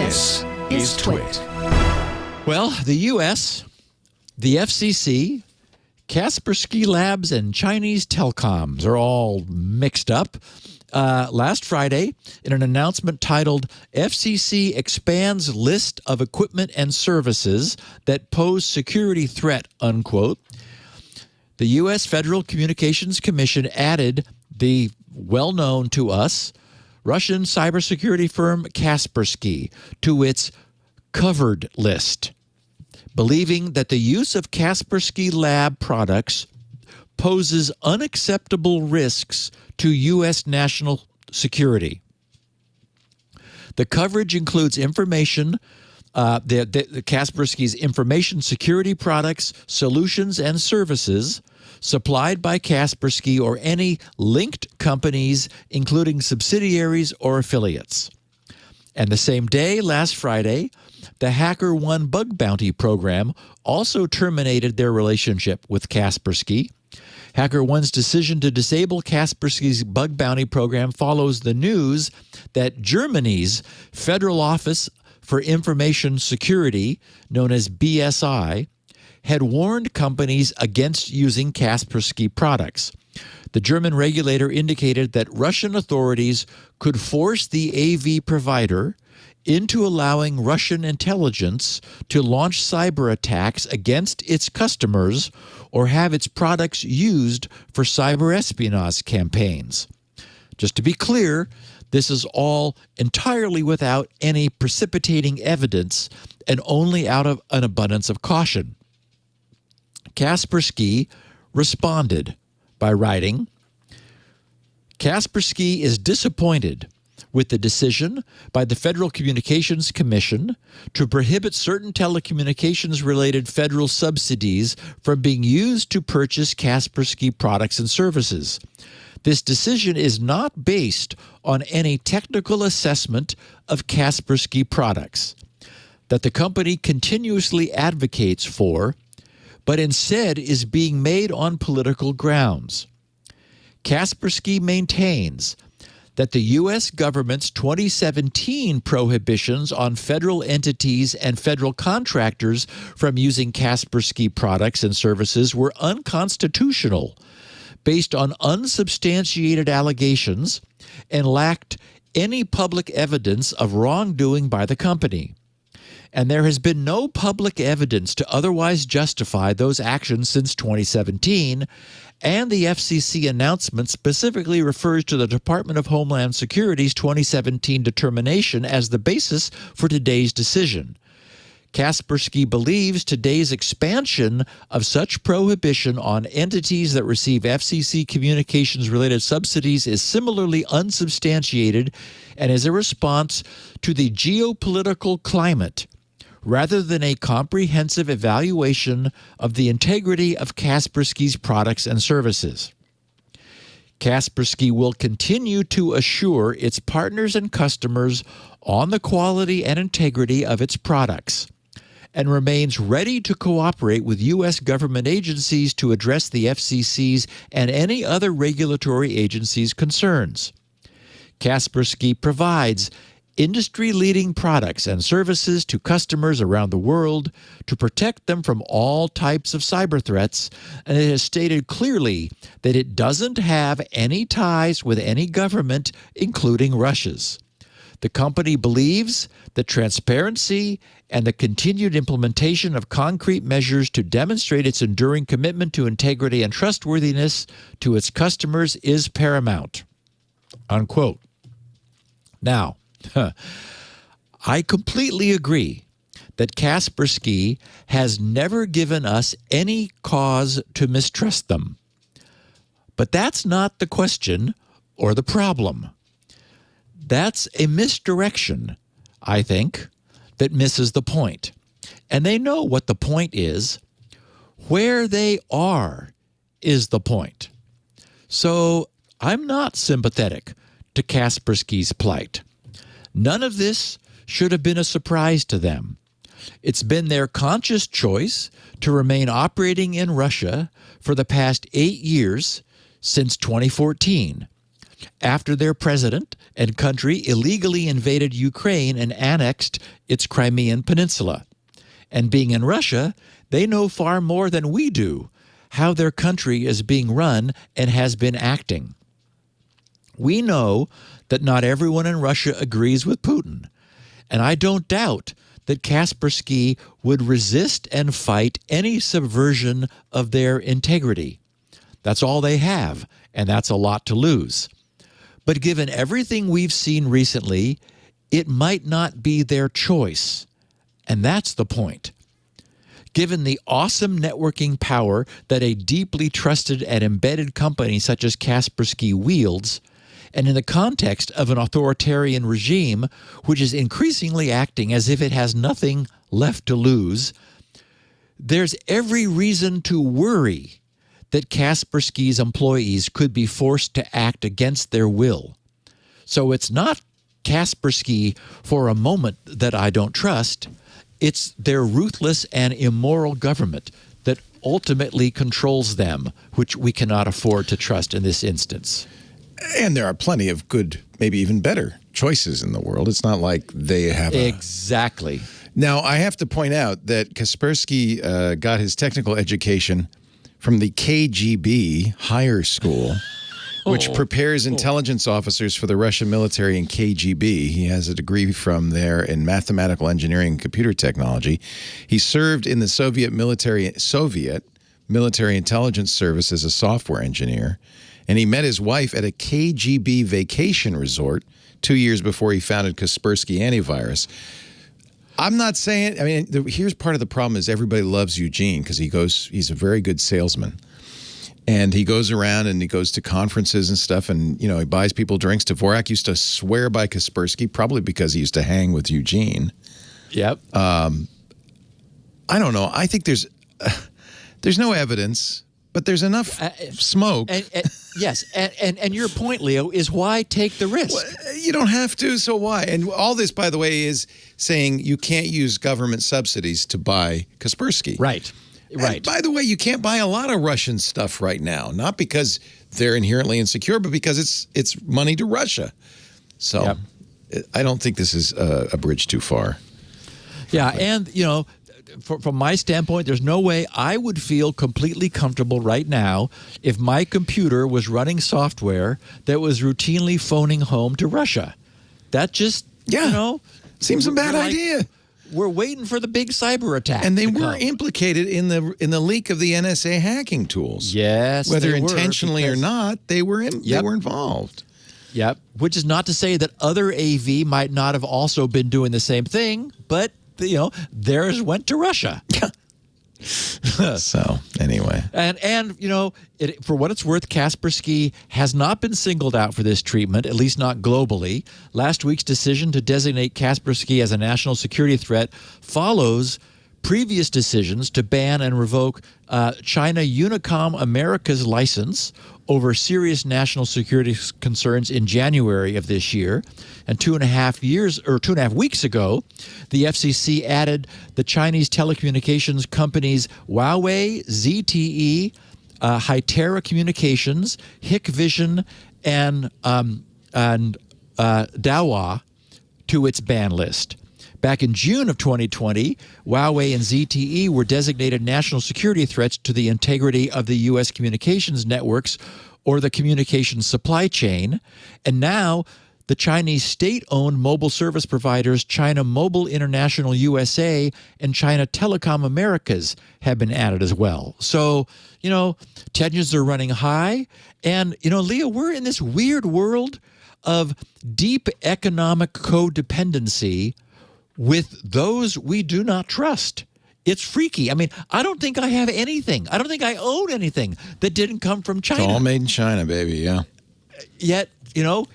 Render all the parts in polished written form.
This is TWiT. Well, the U.S., the FCC, Kaspersky Labs, and Chinese Telecoms are all mixed up. Last Friday, in an announcement titled FCC Expands List of Equipment and Services That Pose Security Threat, unquote, the U.S. Federal Communications Commission added the well-known to us Russian cybersecurity firm Kaspersky to its covered list, believing that the use of Kaspersky Lab products poses unacceptable risks to U.S. national security. The coverage includes information, the Kaspersky's information security products, solutions, and services supplied by Kaspersky or any linked companies, including subsidiaries or affiliates. And the same day, last Friday, the HackerOne bug bounty program also terminated their relationship with Kaspersky. HackerOne's decision to disable Kaspersky's bug bounty program follows the news that Germany's Federal Office for Information Security, known as BSI, had warned companies against using Kaspersky products. The German regulator indicated that Russian authorities could force the AV provider into allowing Russian intelligence to launch cyber attacks against its customers or have its products used for cyber espionage campaigns. Just to be clear, this is all entirely without any precipitating evidence and only out of an abundance of caution. Kaspersky responded by writing, Kaspersky is disappointed with the decision by the Federal Communications Commission to prohibit certain telecommunications-related federal subsidies from being used to purchase Kaspersky products and services. This decision is not based on any technical assessment of Kaspersky products that the company continuously advocates for, but instead is being made on political grounds. Kaspersky maintains that the U.S. government's 2017 prohibitions on federal entities and federal contractors from using Kaspersky products and services were unconstitutional, based on unsubstantiated allegations, and lacked any public evidence of wrongdoing by the company. And there has been no public evidence to otherwise justify those actions since 2017, and the FCC announcement specifically refers to the Department of Homeland Security's 2017 determination as the basis for today's decision. Kaspersky believes today's expansion of such prohibition on entities that receive FCC communications-related subsidies is similarly unsubstantiated and is a response to the geopolitical climate rather than a comprehensive evaluation of the integrity of Kaspersky's products and services. Kaspersky will continue to assure its partners and customers on the quality and integrity of its products, and remains ready to cooperate with U.S. government agencies to address the FCC's and any other regulatory agencies' concerns. Kaspersky provides industry-leading products and services to customers around the world to protect them from all types of cyber threats, and it has stated clearly that it doesn't have any ties with any government, including Russia's. The company believes that transparency and the continued implementation of concrete measures to demonstrate its enduring commitment to integrity and trustworthiness to its customers is paramount. Unquote. Now, I completely agree that Kaspersky has never given us any cause to mistrust them. But that's not the question or the problem. That's a misdirection, I think, that misses the point. And they know what the point is. Where they are is the point. So I'm not sympathetic to Kaspersky's plight. None of this should have been a surprise to them. It's been their conscious choice to remain operating in Russia for the past 8 years, since 2014, after their president and country illegally invaded Ukraine and annexed its Crimean Peninsula. And being in Russia, they know far more than we do how their country is being run and has been acting. We know that not everyone in Russia agrees with Putin, and I don't doubt that Kaspersky would resist and fight any subversion of their integrity. That's all they have, and that's a lot to lose. But given everything we've seen recently, it might not be their choice, and that's the point. Given the awesome networking power that a deeply trusted and embedded company such as Kaspersky wields, and in the context of an authoritarian regime which is increasingly acting as if it has nothing left to lose, there's every reason to worry that Kaspersky's employees could be forced to act against their will. So it's not Kaspersky for a moment that I don't trust. It's their ruthless and immoral government that ultimately controls them, which we cannot afford to trust in this instance. And there are plenty of good, maybe even better choices in the world. It's not like they have Exactly. Now, I have to point out that Kaspersky got his technical education from the KGB higher school, which prepares intelligence officers for the Russian military and KGB. He has a degree from there in mathematical engineering and computer technology. He served in the Soviet military intelligence service as a software engineer. And he met his wife at a KGB vacation resort 2 years before he founded Kaspersky Antivirus. I'm not saying, I mean, here's part of the problem is everybody loves Eugene because he's a very good salesman. And he goes around and he goes to conferences and stuff and, he buys people drinks. Dvorak used to swear by Kaspersky, probably because he used to hang with Eugene. Yep. I don't know. I think there's no evidence. But there's enough smoke. Yes, and your point, Leo, is why take the risk? Well, you don't have to, so why? And all this, by the way, is saying you can't use government subsidies to buy Kaspersky. Right. And by the way, you can't buy a lot of Russian stuff right now, not because they're inherently insecure, but because it's money to Russia. So I don't think this is a bridge too far. Yeah, and, from my standpoint, there's no way I would feel completely comfortable right now if my computer was running software that was routinely phoning home to Russia. That just, seems a bad idea. We're waiting for the big cyber attack. And they were implicated in the leak of the NSA hacking tools. Yes, whether intentionally or not, they were involved. Yep. Which is not to say that other AV might not have also been doing the same thing, but theirs went to Russia. So anyway, and for what it's worth, Kaspersky has not been singled out for this treatment, at least not globally. Last week's decision to designate Kaspersky as a national security threat follows previous decisions to ban and revoke China Unicom America's license over serious national security concerns in January of this year. And 2.5 weeks ago, the FCC added the Chinese telecommunications companies Huawei, ZTE, Hytera Communications, Hikvision, and Dahua to its ban list. Back in June of 2020, Huawei and ZTE were designated national security threats to the integrity of the U.S. communications networks or the communications supply chain. And now the Chinese state-owned mobile service providers China Mobile International USA and China Telecom Americas have been added as well. So, tensions are running high. And, Leo, we're in this weird world of deep economic codependency with those we do not trust. It's freaky. I mean, I don't think I have anything. I don't think I own anything that didn't come from China. It's all made in China, baby, yeah. Yet,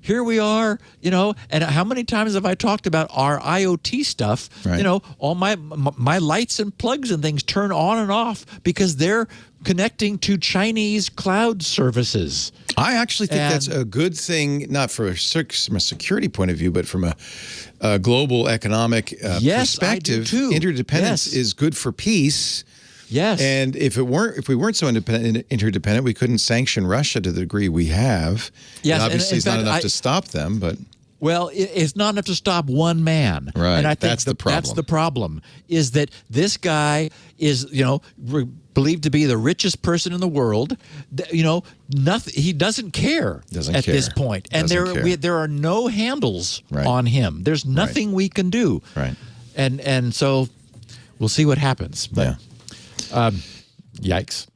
here we are, and how many times have I talked about our IoT stuff? Right. All my lights and plugs and things turn on and off because they're connecting to Chinese cloud services. I actually think that's a good thing, not from a security point of view, but from a global economic perspective. I do too. Interdependence is good for peace. Yes. And if we weren't so interdependent, we couldn't sanction Russia to the degree we have. Yes, And obviously, it's not enough to stop them, but. Well, it's not enough to stop one man. Right. And I think that's the problem. That's the problem, is that this guy is, believed to be the richest person in the world. Nothing. He doesn't care at this point. And there are no handles on him. There's nothing we can do. Right. And so we'll see what happens. But, yikes.